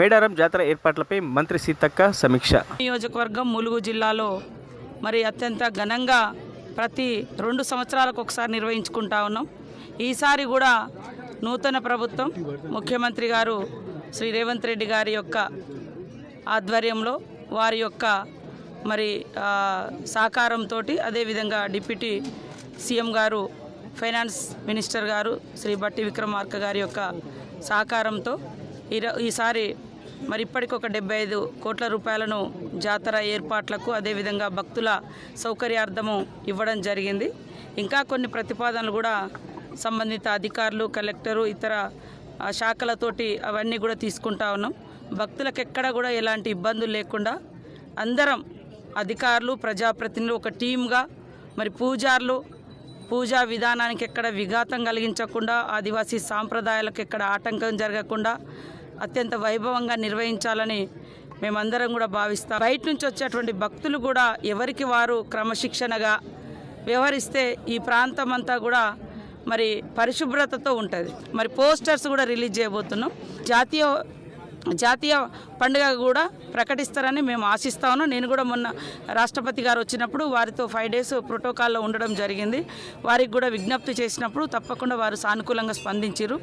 మేడారం జాతర ఏర్పాట్లపై మంత్రి సీతక్క సమీక్ష. నియోజకవర్గం ములుగు జిల్లాలో మరి అత్యంత ఘనంగా ప్రతి 2 సంవత్సరాలకు ఒకసారి నిర్వహించుకుంటా ఉన్నాం. ఈసారి కూడా నూతన ప్రభుత్వం ముఖ్యమంత్రి గారు శ్రీ రేవంత్ రెడ్డి గారి యొక్క ఆధ్వర్యంలో వారి యొక్క మరి సహకారంతో, అదేవిధంగా డిప్యూటీ సీఎం గారు, ఫైనాన్స్ మినిస్టర్ గారు శ్రీ బట్టి విక్రమార్క గారి యొక్క సహకారంతో ఈసారి మరి ఇప్పటికి ఒక 75 కోట్ల రూపాయలను జాతర ఏర్పాట్లకు, అదేవిధంగా భక్తుల సౌకర్యార్థము ఇవ్వడం జరిగింది. ఇంకా కొన్ని ప్రతిపాదనలు కూడా సంబంధిత అధికారులు, కలెక్టరు, ఇతర శాఖలతోటి అవన్నీ కూడా తీసుకుంటా ఉన్నాం. భక్తులకు ఎక్కడ కూడా ఎలాంటి ఇబ్బందులు లేకుండా అందరం అధికారులు, ప్రజాప్రతినిధులు ఒక టీమ్గా, మరి పూజారులు పూజా విధానానికి ఎక్కడ విఘాతం కలిగించకుండా, ఆదివాసీ సాంప్రదాయాలకు ఎక్కడ ఆటంకం జరగకుండా అత్యంత వైభవంగా నిర్వహించాలని మేమందరం కూడా భావిస్తాం. బయట నుంచి వచ్చేటువంటి భక్తులు కూడా ఎవరికి వారు క్రమశిక్షణగా వ్యవహరిస్తే ఈ ప్రాంతం అంతా కూడా మరి పరిశుభ్రతతో ఉంటుంది. మరి పోస్టర్స్ కూడా రిలీజ్ చేయబోతున్నాం. జాతీయ పండుగ కూడా ప్రకటిస్తారని మేము ఆశిస్తా ఉన్నాం. నేను కూడా మొన్న రాష్ట్రపతి గారు వచ్చినప్పుడు వారితో 5 days ప్రోటోకాల్లో ఉండడం జరిగింది. వారికి కూడా విజ్ఞప్తి చేసినప్పుడు తప్పకుండా వారు సానుకూలంగా స్పందించారు.